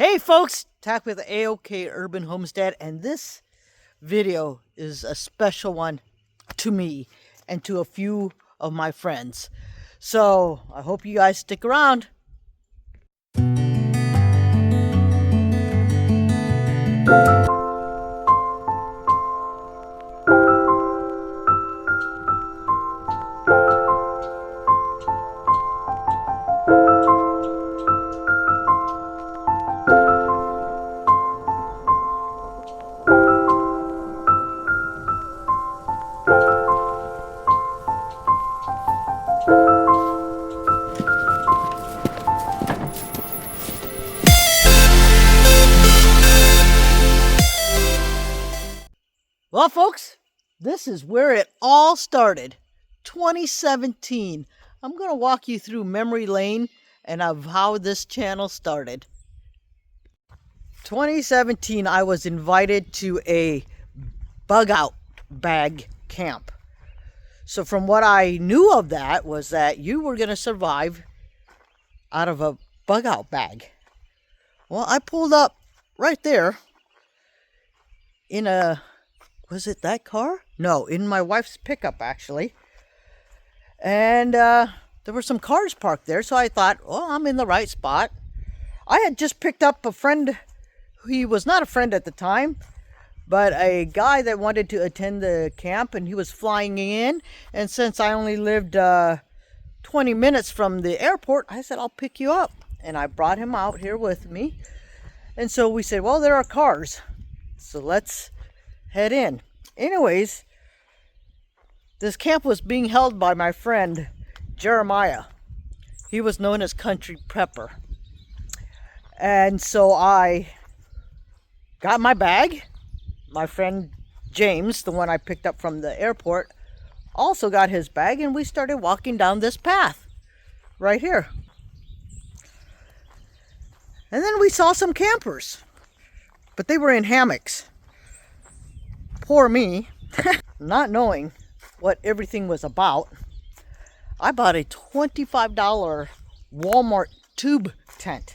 Hey folks, Talk with A.OK Urban Homestead, and this video is a special one to me and to a few of my friends. So I hope you guys stick around. Well, folks, this is where it all started. 2017. I'm going to walk you through memory lane and of how this channel started. 2017, I was invited to a bug out bag camp. So from what I knew of that was that you were going to survive out of a bug out bag. Well, I pulled up right there in a, was it that car? No, in my wife's pickup actually. And there were some cars parked there, so I thought, oh, I'm in the right spot. I had just picked up a friend. He was not a friend at the time, but a guy that wanted to attend the camp, and he was flying in. And since I only lived 20 minutes from the airport, I said, I'll pick you up. And I brought him out here with me. And so we said, well, there are cars, so let's head in. Anyways, this camp was being held by my friend Jeremiah. He was known as Country Prepper. And so I got my bag. My friend James, the one I picked up from the airport, also got his bag, and we started walking down this path right here. And then we saw some campers, but they were in hammocks. Poor me, not knowing what everything was about, I bought a $25 Walmart tube tent.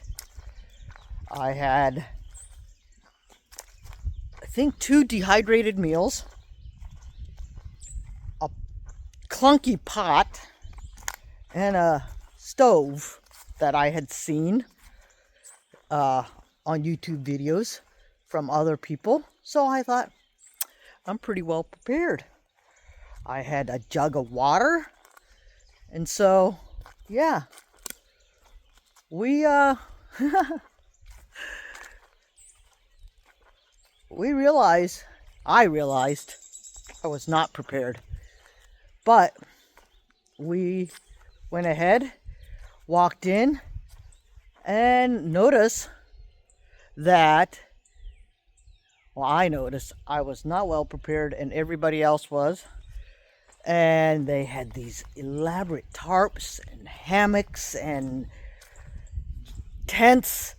I had, I think, 2 dehydrated meals, a clunky pot, and a stove that I had seen on YouTube videos from other people. So I thought, I'm pretty well prepared. I had a jug of water, and so yeah, we we realized I was not prepared, but we went ahead, walked in, and noticed that, well, I noticed I was not well prepared, and everybody else was. And they had these elaborate tarps and hammocks and tents.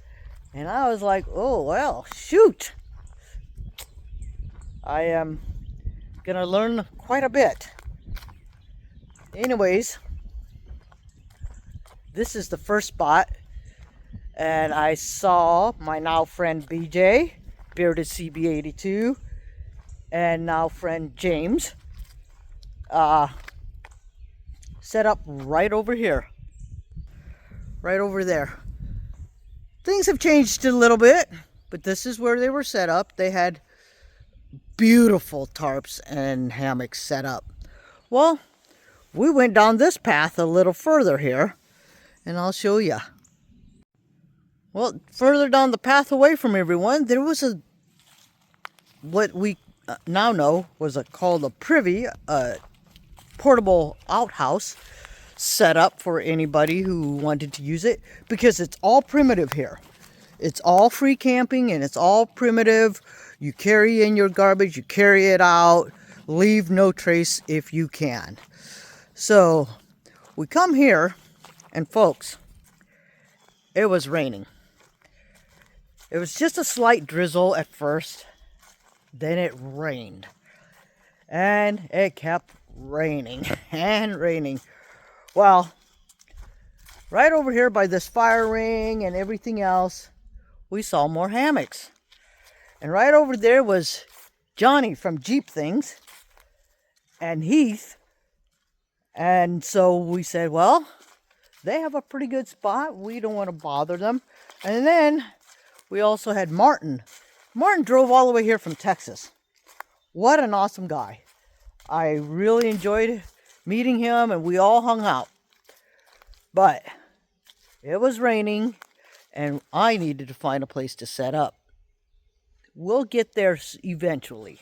And I was like, oh, well, shoot. I am going to learn quite a bit. Anyways, this is the first spot. And I saw my now friend BJ, Bearded CB82, and now friend James, set up right over here, right over there. Things have changed a little bit, but this is where they were set up. They had beautiful tarps and hammocks set up. Well, we went down this path a little further here, and I'll show you. Well, further down the path away from everyone, there was a, what we now know was called a privy, a portable outhouse set up for anybody who wanted to use it, because it's all primitive here. It's all free camping, and it's all primitive. You carry in your garbage, you carry it out, leave no trace if you can. So we come here, and folks, it was raining. It was just a slight drizzle at first, then it rained, and it kept raining and raining. Well, right over here by this fire ring and everything else we saw more hammocks. And right over there was Johnny from Jeep Things and Heath. And so we said, well, they have a pretty good spot. We don't want to bother them. And then we also had Martin. Martin drove all the way here from Texas. What an awesome guy. I really enjoyed meeting him, and we all hung out. But it was raining, and I needed to find a place to set up. We'll get there eventually.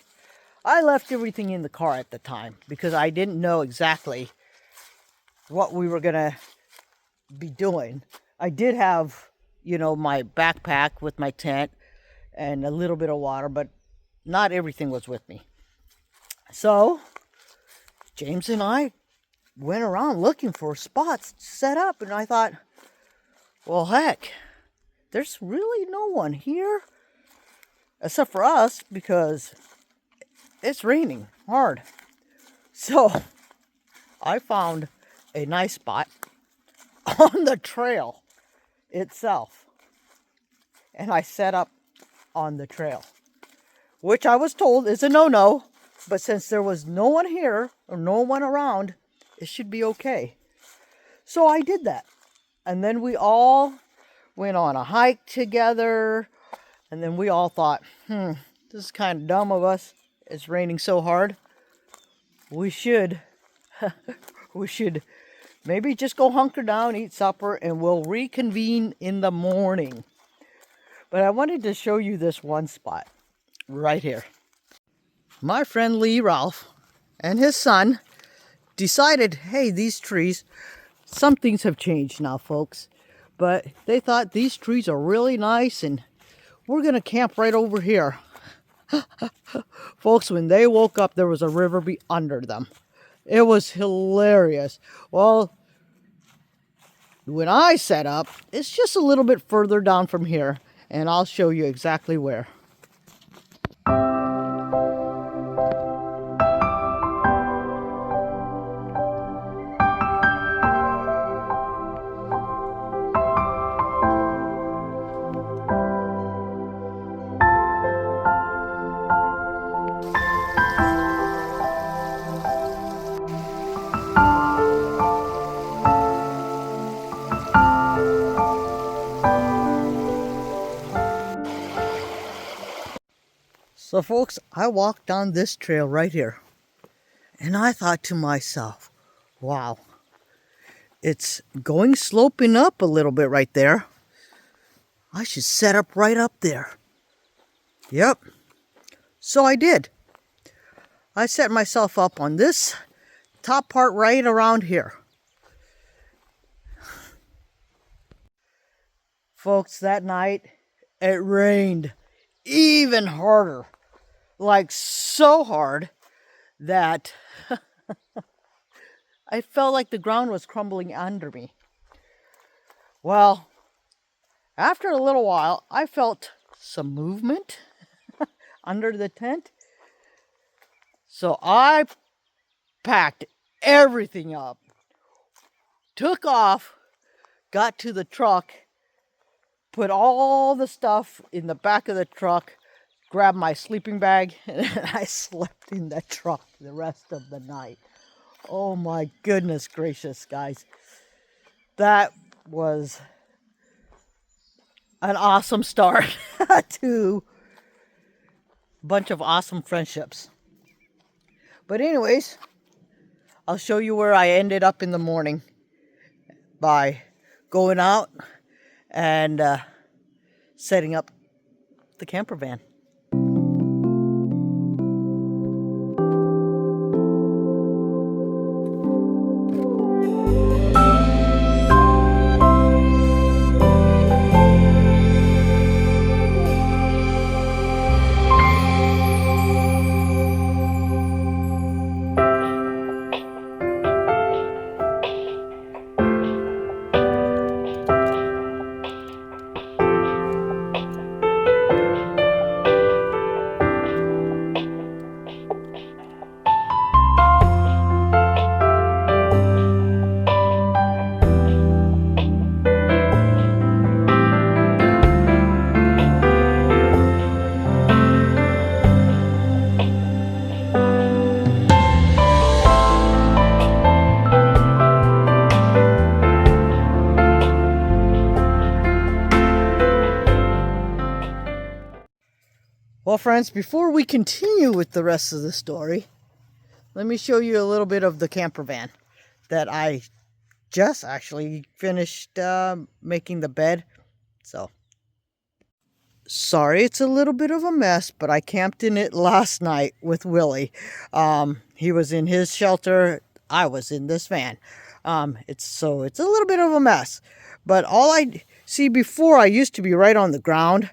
I left everything in the car at the time because I didn't know exactly what we were going to be doing. I did have, my backpack with my tent and a little bit of water, but not everything was with me. So James and I went around looking for spots to set up, and I thought, well, heck, there's really no one here except for us because it's raining hard. So I found a nice spot on the trail itself, and I set up on the trail, which I was told is a no-no, but since there was no one here or no one around, it should be okay. So I did that, and then we all went on a hike together, and then we all thought, this is kind of dumb of us. It's raining so hard. We should maybe just go hunker down, eat supper, and we'll reconvene in the morning. But I wanted to show you this one spot right here. My friend Lee Ralph and his son decided, hey, these trees, some things have changed now, folks, but they thought these trees are really nice, and we're going to camp right over here. Folks, when they woke up, there was a river under them. It was hilarious. Well, when I set up, it's just a little bit further down from here, and I'll show you exactly where. So folks, I walked down this trail right here, and I thought to myself, wow, it's going sloping up a little bit right there. I should set up right up there. Yep. So I did. I set myself up on this top part right around here. Folks, that night it rained even harder. Like so hard that I felt like the ground was crumbling under me. Well, after a little while, I felt some movement under the tent. So I packed everything up, took off, got to the truck, put all the stuff in the back of the truck, grabbed my sleeping bag, and I slept in the truck the rest of the night. Oh my goodness gracious, guys. That was an awesome start to a bunch of awesome friendships. But anyways, I'll show you where I ended up in the morning by going out and setting up the camper van. Well, friends, before we continue with the rest of the story, let me show you a little bit of the camper van that I just actually finished making the bed. So, sorry it's a little bit of a mess, but I camped in it last night with Willie. He was in his shelter. I was in this van. It's a little bit of a mess. But all I see, before I used to be right on the ground,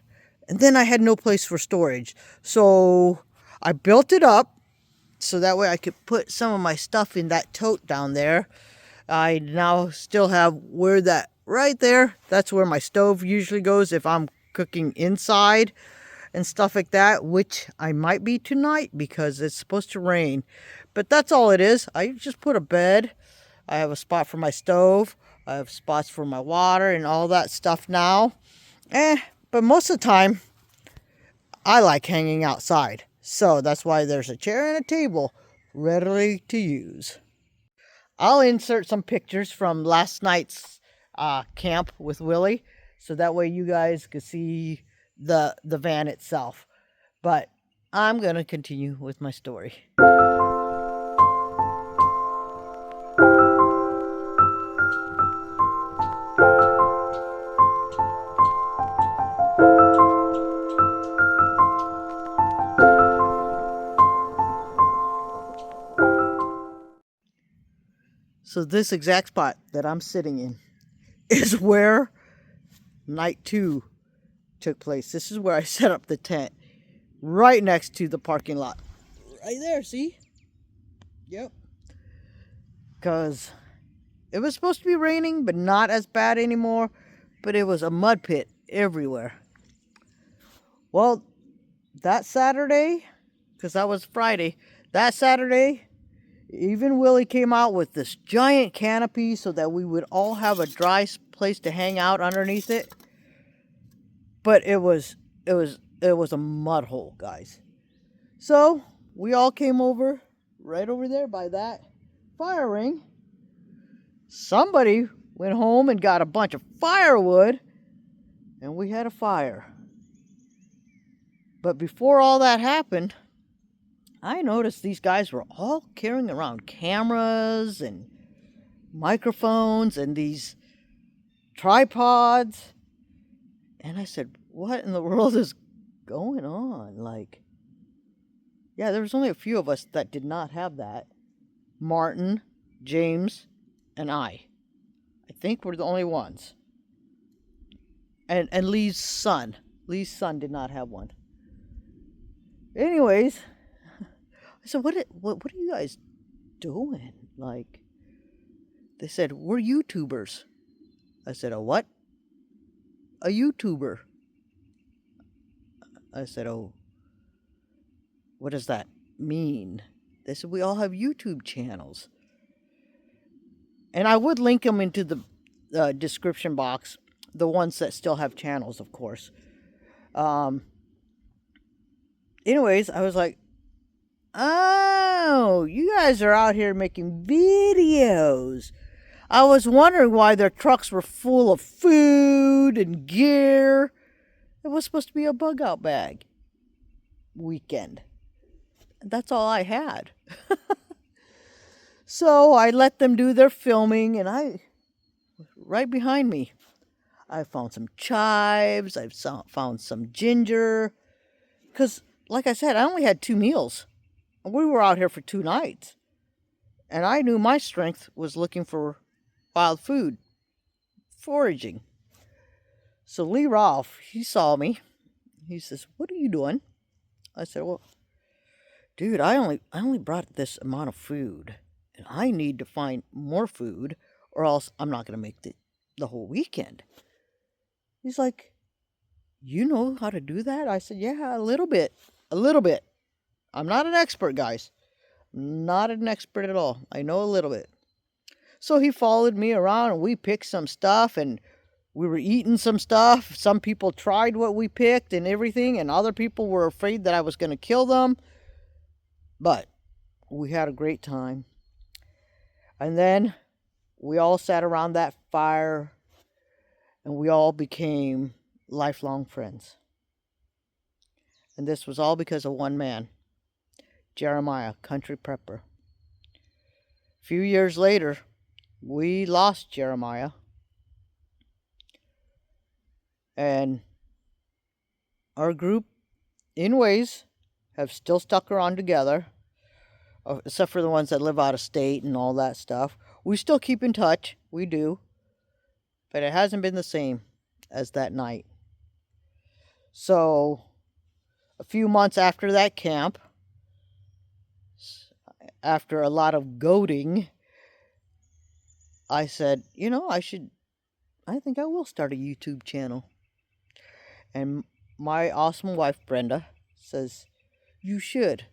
and then I had no place for storage. So I built it up so that way I could put some of my stuff in that tote down there. I now still have where that right there, that's where my stove usually goes if I'm cooking inside and stuff like that, which I might be tonight because it's supposed to rain. But that's all it is. I just put a bed. I have a spot for my stove. I have spots for my water and all that stuff now. But most of the time, I like hanging outside. So that's why there's a chair and a table readily to use. I'll insert some pictures from last night's camp with Willie, so that way you guys can see the van itself. But I'm going to continue with my story. So this exact spot that I'm sitting in is where night 2 took place. This is where I set up the tent, right next to the parking lot. Right there, see? Yep. Because it was supposed to be raining, but not as bad anymore. But it was a mud pit everywhere. Well, that Saturday, because that was Friday, that Saturday, even Willie came out with this giant canopy so that we would all have a dry place to hang out underneath it. But it was a mud hole, guys. So we all came over right over there by that fire ring. Somebody went home and got a bunch of firewood, and we had a fire. But before all that happened, I noticed these guys were all carrying around cameras and microphones and these tripods. And I said, what in the world is going on? Like, yeah, there was only a few of us that did not have that. Martin, James, and I think we're the only ones. And Lee's son. Lee's son did not have one. Anyways, I said, what are you guys doing? Like, they said, we're YouTubers. I said, a what? A YouTuber. I said, oh, what does that mean? They said, we all have YouTube channels. And I would link them into the description box, the ones that still have channels, of course. Anyways, I was like, oh, you guys are out here making videos. I was wondering why their trucks were full of food and gear. It was supposed to be a bug out bag weekend. That's all I had. So I let them do their filming, and right behind me, I found some chives. I found some ginger. Because, like I said, I only had 2 meals. We were out here for 2 nights. And I knew my strength was looking for wild food, foraging. So Lee Rolfe, he saw me. He says, what are you doing? I said, well, dude, I only brought this amount of food. And I need to find more food, or else I'm not going to make the whole weekend. He's like, you know how to do that? I said, yeah, a little bit. I'm not an expert, guys. Not an expert at all. I know a little bit. So he followed me around, and we picked some stuff, and we were eating some stuff. Some people tried what we picked and everything, and other people were afraid that I was going to kill them. But we had a great time. And then we all sat around that fire, and we all became lifelong friends. And this was all because of one man, Jeremiah, country prepper. A few years later, we lost Jeremiah. And our group, in ways, have still stuck around together, except for the ones that live out of state and all that stuff. We still keep in touch. We do. But it hasn't been the same as that night. So, a few months after that camp, after a lot of goading, I said, I think I will start a YouTube channel. And my awesome wife, Brenda, says, you should.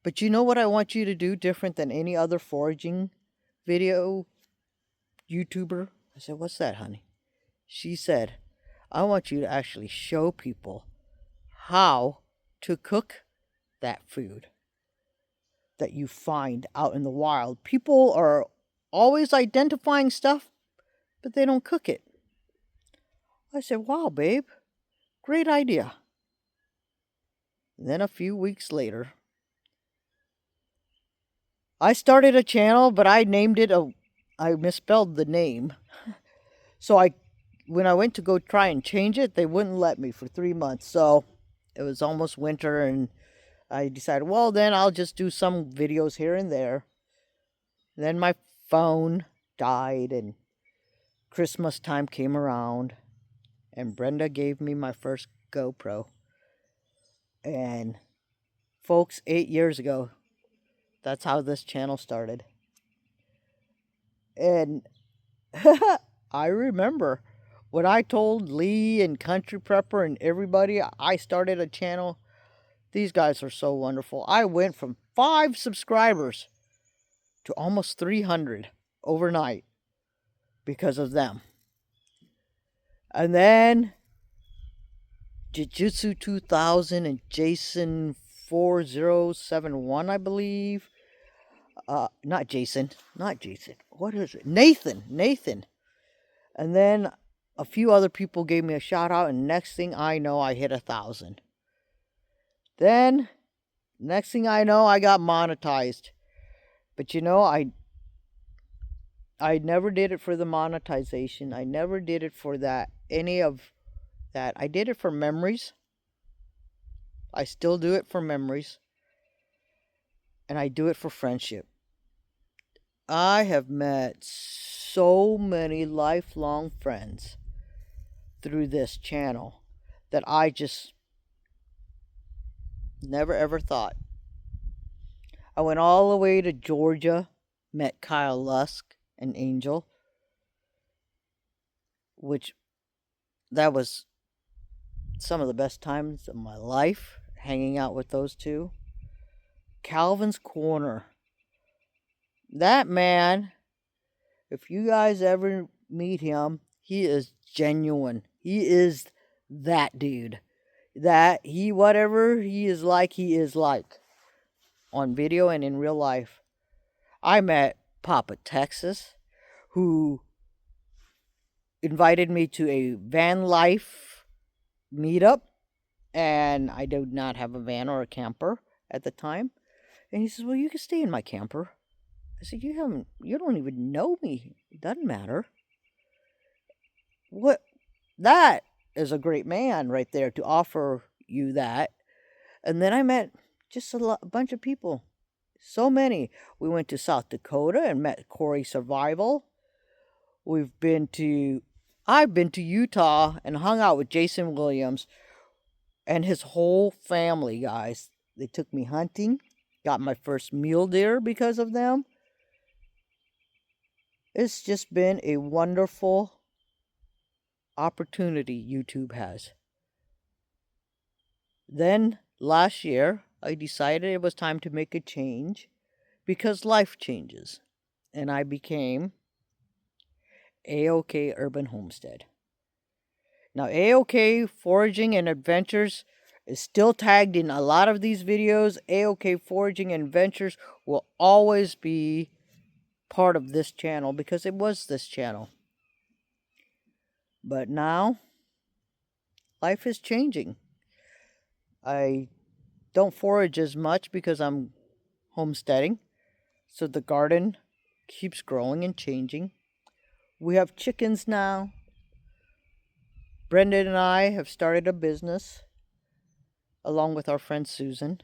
But you know what I want you to do different than any other foraging video YouTuber? I said, what's that, honey? She said, I want you to actually show people how to cook that food that you find out in the wild. People are always identifying stuff, but they don't cook it. I said, wow, babe, great idea. And then a few weeks later, I started a channel, but I named it I misspelled the name. So when I went to go try and change it, they wouldn't let me for 3 months. So it was almost winter, and I decided, well, then I'll just do some videos here and there. And then my phone died, and Christmas time came around, and Brenda gave me my first GoPro. And folks, 8 years ago, that's how this channel started. And I remember when I told Lee and Country Prepper and everybody I started a channel. These guys are so wonderful. I went from 5 subscribers to almost 300 overnight because of them. And then Jiu-Jitsu 2000 and Jason 4071, I believe. Not Jason. What is it? Nathan. And then a few other people gave me a shout out, and next thing I know, I hit 1,000. Then, next thing I know, I got monetized. But I never did it for the monetization. I never did it for any of that. I did it for memories. I still do it for memories. And I do it for friendship. I have met so many lifelong friends through this channel that I just never ever thought. I went all the way to Georgia, met Kyle Lusk and Angel, which that was some of the best times of my life, hanging out with those two. Calvin's Corner. That man, if you guys ever meet him, he is genuine. He is that dude. Whatever he is like on video and in real life. I met Papa Texas, who invited me to a van life meetup, and I did not have a van or a camper at the time. And he says, well, you can stay in my camper. I said, you don't even know me. It doesn't matter. That is a great man right there to offer you that. And then I met just a bunch of people. So many. We went to South Dakota and met Corey Survival. I've been to Utah and hung out with Jason Williams and his whole family, guys. They took me hunting. Got my first mule deer because of them. It's just been a wonderful opportunity YouTube has. Then last year, I decided it was time to make a change because life changes. And I became A.OK. Urban Homestead. Now, A.OK. Foraging and Adventures is still tagged in a lot of these videos. A.OK. Foraging and Adventures will always be part of this channel because it was this channel. But now, life is changing. I don't forage as much because I'm homesteading. So the garden keeps growing and changing. We have chickens now. Brendan and I have started a business along with our friend Susan.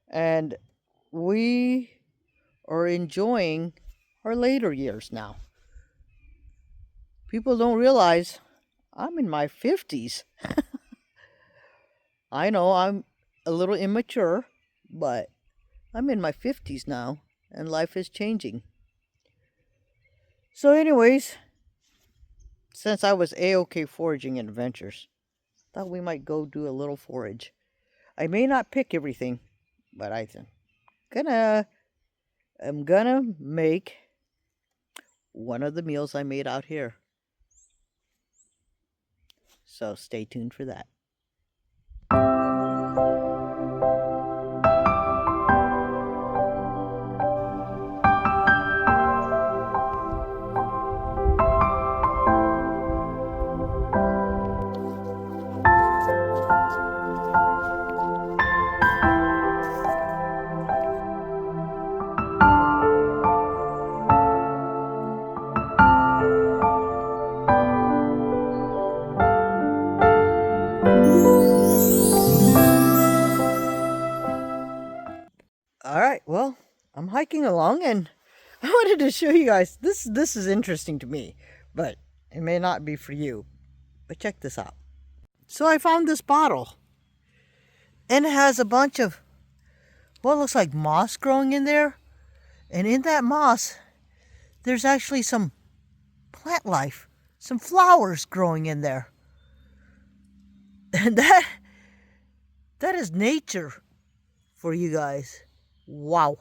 And we are enjoying our later years now. People don't realize I'm in my 50s. I know I'm a little immature, but I'm in my 50s now, and life is changing. So, anyways, since I was A-OK foraging adventures, thought we might go do a little forage. I may not pick everything, but gonna I'm gonna make one of the meals I made out here. So stay tuned for that. All right, well, I'm hiking along and I wanted to show you guys this is interesting to me, but it may not be for you. But check this out. So I found this bottle and it has a bunch of what looks like moss growing in there. And in that moss, there's actually some plant life, some flowers growing in there. And that is nature for you guys. Wow.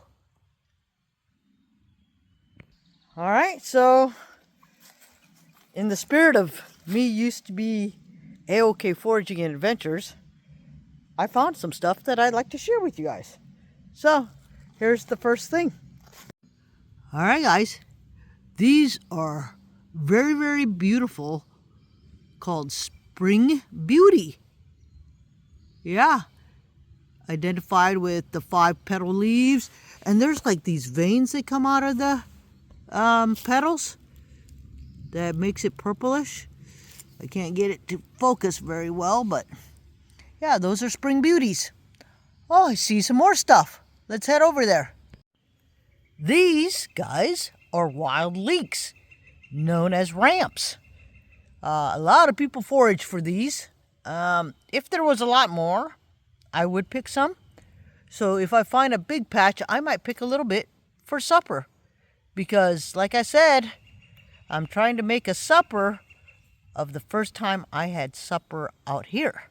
All right, so in the spirit of me used to be A-OK foraging and adventures, I found some stuff that I'd like to share with you guys. So here's the first thing. All right, guys, these are very, very beautiful, called Spring Beauty. Yeah, identified with the 5 petal leaves, and there's like these veins that come out of the petals that makes it purplish. I can't get it to focus very well, but yeah, those are Spring Beauties. Oh, I see some more stuff. Let's head over there. These guys are wild leeks, known as ramps. A lot of people forage for these. If there was a lot more, I would pick some. So if I find a big patch, I might pick a little bit for supper. Because, like I said, I'm trying to make a supper of the first time I had supper out here.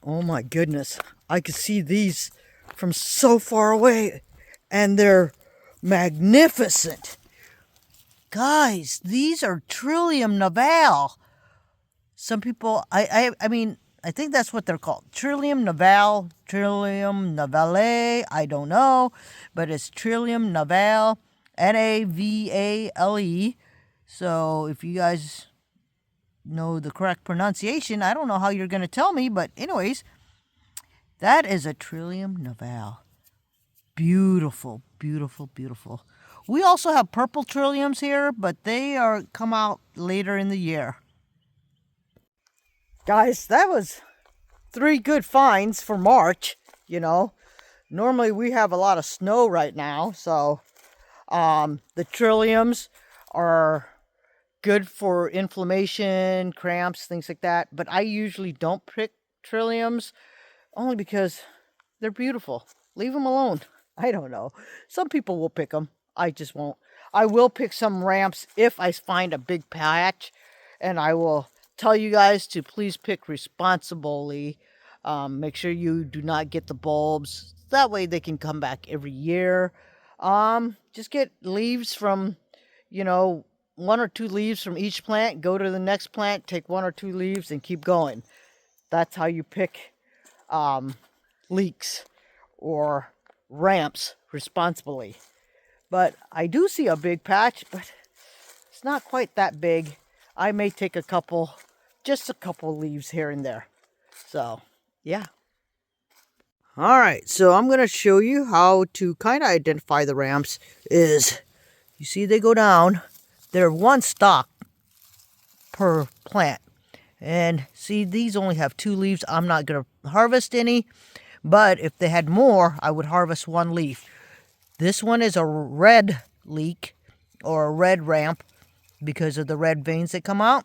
Oh my goodness, I could see these from so far away, and they're magnificent. Guys, these are Trillium nivalis. Some people, I mean, I think that's what they're called. Trillium nivalis, Trillium nivalis, I don't know, but it's Trillium nivalis, Navale. So if you guys know the correct pronunciation, I don't know how you're going to tell me, but anyways, that is a Trillium nivalis. Beautiful, beautiful, beautiful. We also have purple trilliums here, but they come out later in the year. Guys, that was 3 good finds for March, you know. Normally we have a lot of snow right now, so the trilliums are good for inflammation, cramps, things like that. But I usually don't pick trilliums only because they're beautiful. Leave them alone. I don't know. Some people will pick them. I just won't. I will pick some ramps if I find a big patch, and I will tell you guys to please pick responsibly. Make sure you do not get the bulbs. That way they can come back every year. Just get leaves from, 1 or 2 leaves from each plant. Go to the next plant, take 1 or 2 leaves, and keep going. That's how you pick leeks or ramps responsibly. But I do see a big patch, but it's not quite that big. I may take just a couple leaves here and there. So, yeah. All right, so I'm going to show you how to kind of identify the ramps. You see they go down. They're one stalk per plant. And see, these only have 2 leaves. I'm not going to harvest any, but if they had more, I would harvest 1 leaf. This one is a red leek or a red ramp because of the red veins that come out.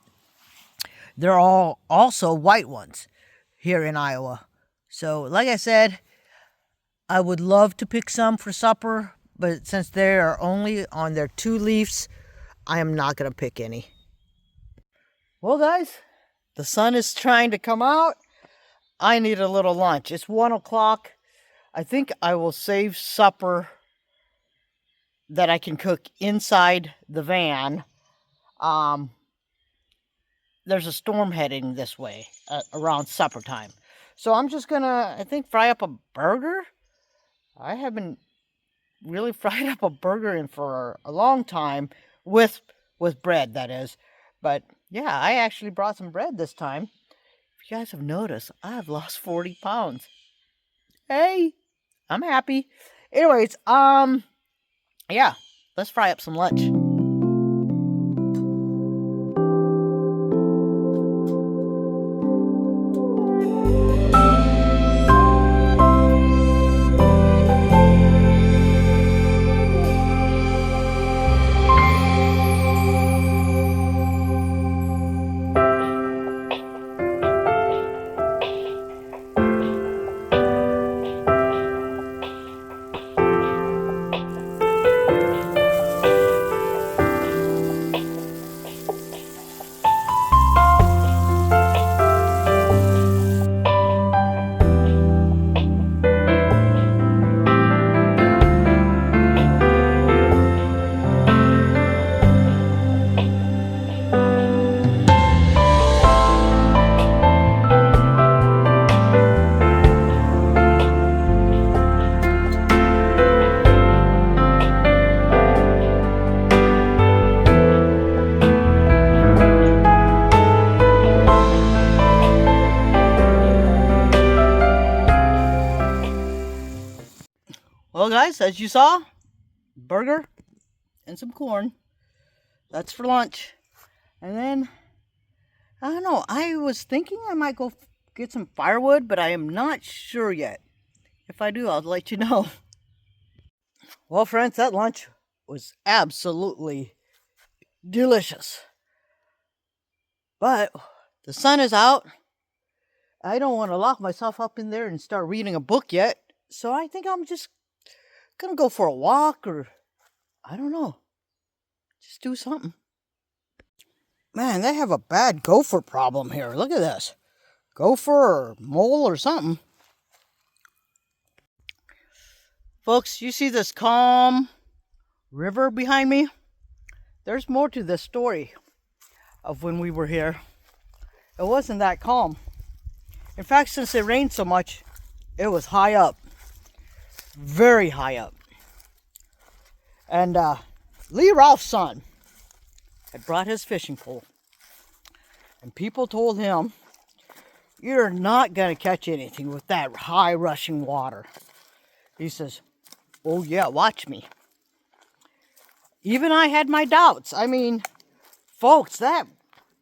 They're all also white ones here in Iowa. So, like I said, I would love to pick some for supper, but since they are only on their 2 leaves, I am not going to pick any. Well, guys, the sun is trying to come out. I need a little lunch. It's 1 o'clock. I think I will save supper that I can cook inside the van. There's a storm heading this way around supper time. So I'm just gonna, I think, fry up a burger. I haven't really fried up a burger in for a long time with bread, that is. But yeah, I actually brought some bread this time. If you guys have noticed, I've lost 40 pounds. Hey, I'm happy. Anyways, yeah, let's fry up some lunch. Well, guys, as you saw, burger and some corn. That's for lunch. And then, I don't know, I was thinking I might go get some firewood, but I am not sure yet. If I do, I'll let you know. Well, friends, that lunch was absolutely delicious. But the sun is out. I don't want to lock myself up in there and start reading a book yet. So I think I'm just gonna go for a walk, or I don't know. Just do something. Man, they have a bad gopher problem here. Look at this. Gopher or mole or something. Folks, you see this calm river behind me? There's more to this story of when we were here. It wasn't that calm. In fact, since it rained so much, it was high up. Very high up. And Lee Ralph's son had brought his fishing pole. And people told him, "You're not going to catch anything with that high rushing water." He says, "Oh yeah, watch me." Even I had my doubts. I mean, folks,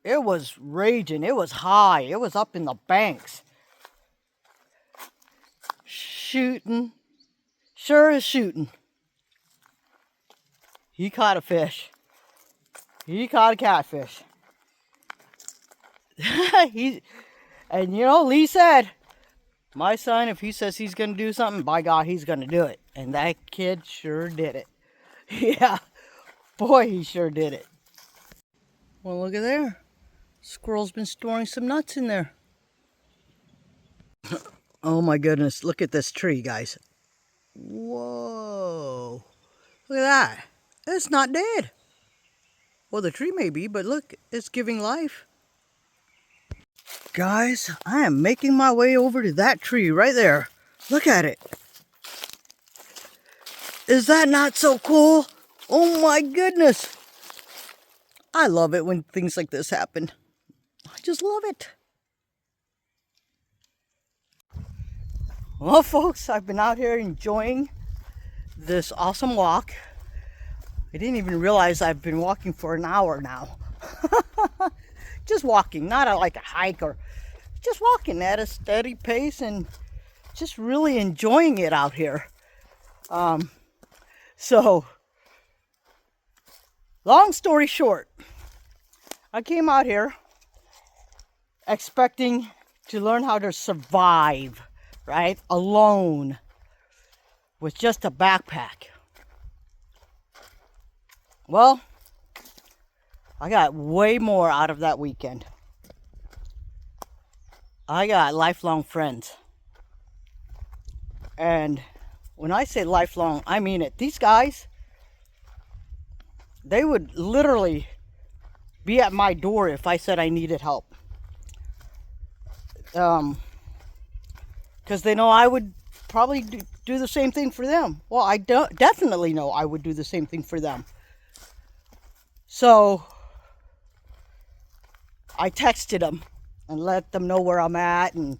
it was raging. It was high. It was up in the banks. Shooting. Sure as shooting. He caught a fish. He caught a catfish. And you know, Lee said, "My son, if he says he's going to do something, by God, he's going to do it." And that kid sure did it. Yeah, boy, he sure did it. Well, look at there. Squirrel's been storing some nuts in there. Oh my goodness, look at this tree, guys. Whoa. Look at that. It's not dead. Well, the tree may be, but look, it's giving life. Guys, I am making my way over to that tree right there. Look at it. Is that not so cool? Oh my goodness. I love it when things like this happen. I just love it. Well, folks, I've been out here enjoying this awesome walk. I didn't even realize I've been walking for an hour now. Just walking, not like a hike, or just walking at a steady pace and just really enjoying it out here. So, long story short, I came out here expecting to learn how to survive, right? Alone with just a backpack. Well, I got way more out of that weekend. I got lifelong friends. And when I say lifelong, I mean it. These guys, they would literally be at my door if I said I needed help. Because they know I would probably do the same thing for them. Well, I definitely know I would do the same thing for them. So I texted them and let them know where I'm at, and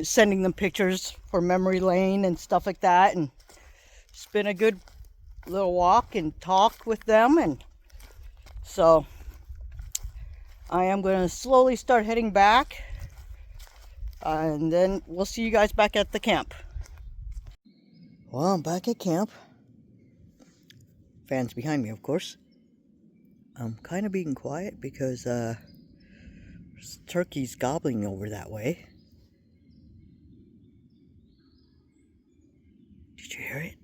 sending them pictures for memory lane and stuff like that. And it's been a good little walk and talk with them. And so I am going to slowly start heading back, and then we'll see you guys back at the camp. Well, I'm back at camp. Fans behind me, of course. I'm kind of being quiet because turkey's gobbling over that way. Did you hear it?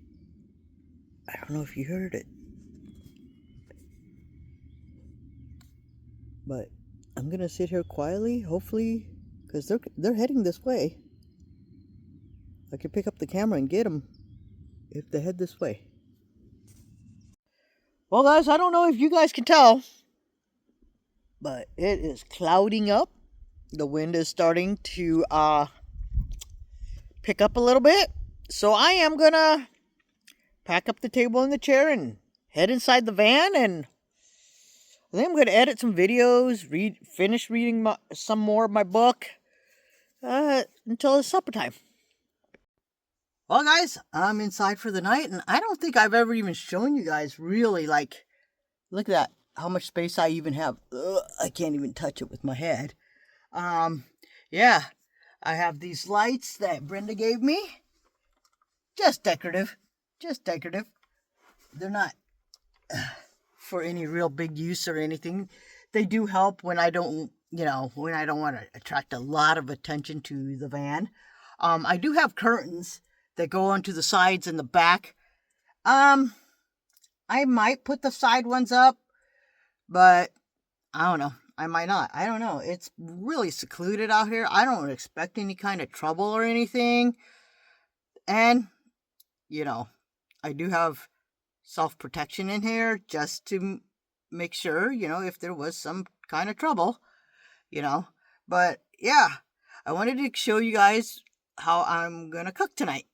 I don't know if you heard it. But I'm gonna sit here quietly, hopefully, because they're heading this way. I can pick up the camera and get them if they head this way. Well, guys, I don't know if you guys can tell, but it is clouding up. The wind is starting to pick up a little bit. So I am gonna pack up the table and the chair and head inside the van, and I think I'm gonna edit some videos, finish reading some more of my book until it's supper time. Well, guys, I'm inside for the night, and I don't think I've ever even shown you guys really, like, look at that, how much space I even have. I can't even touch it with my head. Yeah, I have these lights that Brenda gave me. Just decorative. They're not for any real big use or anything. They do help when I don't, when I don't want to attract a lot of attention to the van. I do have curtains that go onto the sides and the back. I might put the side ones up, but I don't know. I might not. I don't know. It's really secluded out here. I don't expect any kind of trouble or anything. And, I do have self-protection in here just to make sure, if there was some kind of trouble, But, yeah, I wanted to show you guys how I'm going to cook tonight.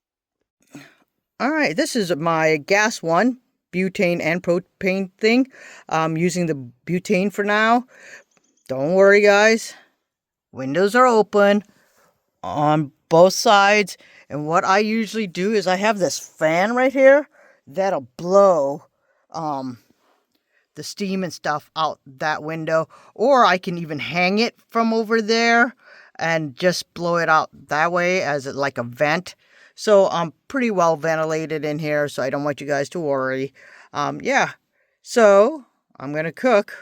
All right, this is my gas one, butane and propane thing. I'm using the butane for now. Don't worry, guys. Windows are open on both sides. And what I usually do is I have this fan right here that'll blow the steam and stuff out that window. Or I can even hang it from over there and just blow it out that way as like a vent. So I'm pretty well ventilated in here, so I don't want you guys to worry. Yeah, so I'm going to cook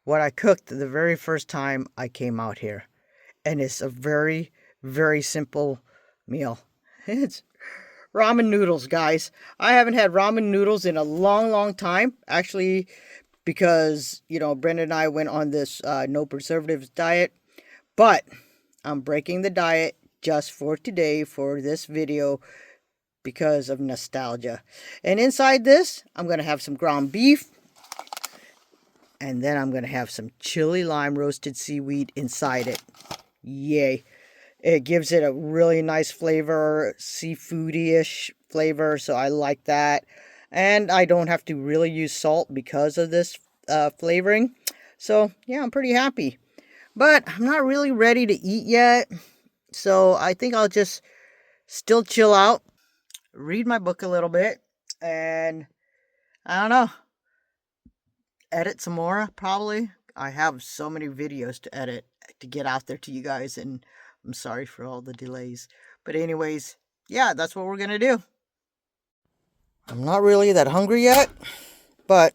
what I cooked the very first time I came out here. And it's a very, very simple meal. It's ramen noodles, guys. I haven't had ramen noodles in a long, long time. Actually, because, Brenda and I went on this no preservatives diet. But I'm breaking the diet just for today, for this video, because of nostalgia. And inside this, I'm going to have some ground beef. And then I'm going to have some chili lime roasted seaweed inside it. Yay. It gives it a really nice flavor, seafoody-ish flavor, so I like that. And I don't have to really use salt because of this flavoring. So, yeah, I'm pretty happy. But I'm not really ready to eat yet. So I think I'll just still chill out, read my book a little bit, and I don't know, edit some more probably. I have so many videos to edit to get out there to you guys, and I'm sorry for all the delays. But anyways, yeah, that's what we're gonna do. I'm not really that hungry yet, but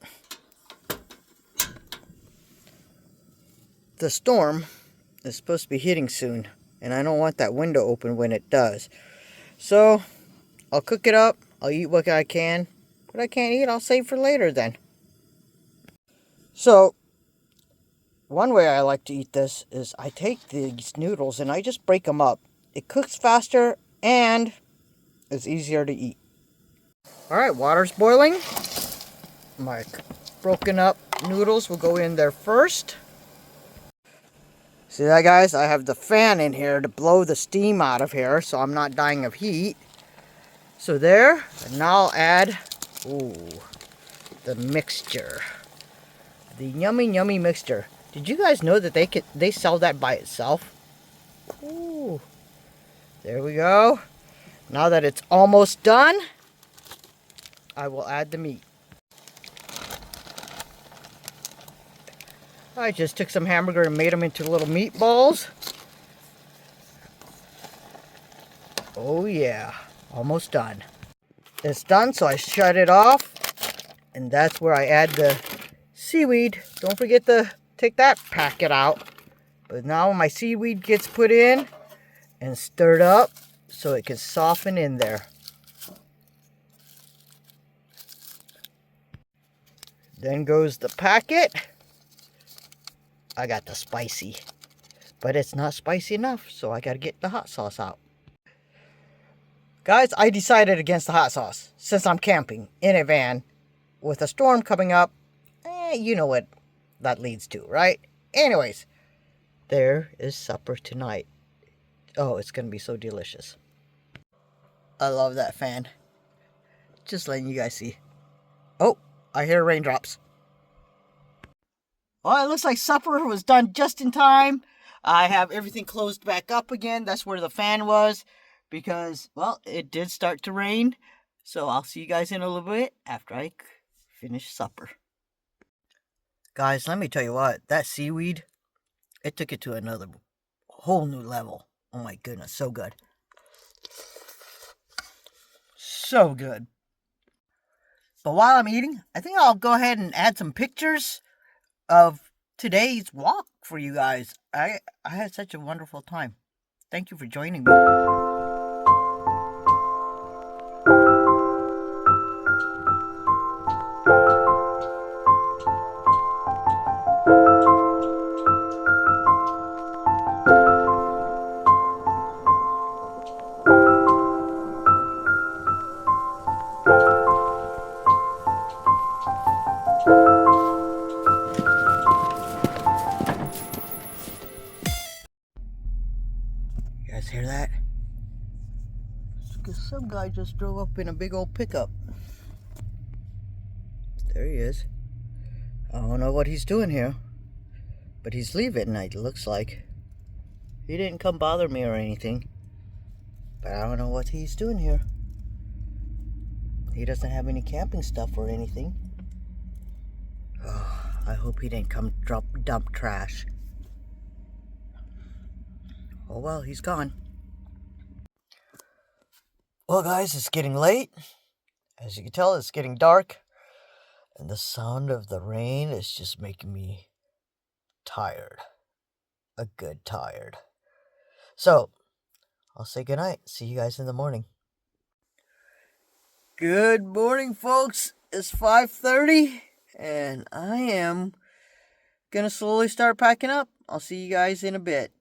the storm is supposed to be hitting soon, and I don't want that window open when it does. So I'll cook it up, I'll eat what I can. What I can't eat, I'll save for later then. So one way I like to eat this is I take these noodles and I just break them up. It cooks faster and it's easier to eat. Alright, water's boiling. My broken up noodles will go in there first. See that, guys? I have the fan in here to blow the steam out of here so I'm not dying of heat. So there, and now I'll add, the mixture. The yummy mixture. Did you guys know that they sell that by itself? Ooh. There we go. Now that it's almost done, I will add the meat. I just took some hamburger and made them into little meatballs. Oh yeah, almost done. It's done, so I shut it off. And that's where I add the seaweed. Don't forget to take that packet out. But now my seaweed gets put in and stirred up so it can soften in there. Then goes the packet. I got the spicy, but it's not spicy enough, so I gotta get the hot sauce out. Guys, I decided against the hot sauce since I'm camping in a van with a storm coming up. You know what that leads to, right? Anyways, there is supper tonight. Oh, it's gonna be so delicious. I love that fan. Just letting you guys see. Oh, I hear raindrops. Well, it looks like supper was done just in time. I have everything closed back up again. That's where the fan was because, well, it did start to rain. So I'll see you guys in a little bit after I finish supper. Guys, let me tell you what, that seaweed, it took it to another whole new level. Oh my goodness, so good. So good. But while I'm eating, I think I'll go ahead and add some pictures of today's walk for you guys. I had such a wonderful time. Thank you for joining me. You guys hear that? Because some guy just drove up in a big old pickup. There he is. I don't know what he's doing here, but he's leaving, it looks like. He didn't come bother me or anything, but I don't know what he's doing here. He doesn't have any camping stuff or anything. Oh, I hope he didn't come dump trash. Oh well, he's gone. Well guys, it's getting late. As you can tell, it's getting dark. And the sound of the rain is just making me tired. A good tired. So, I'll say goodnight. See you guys in the morning. Good morning, folks. It's 5:30, and I am gonna slowly start packing up. I'll see you guys in a bit.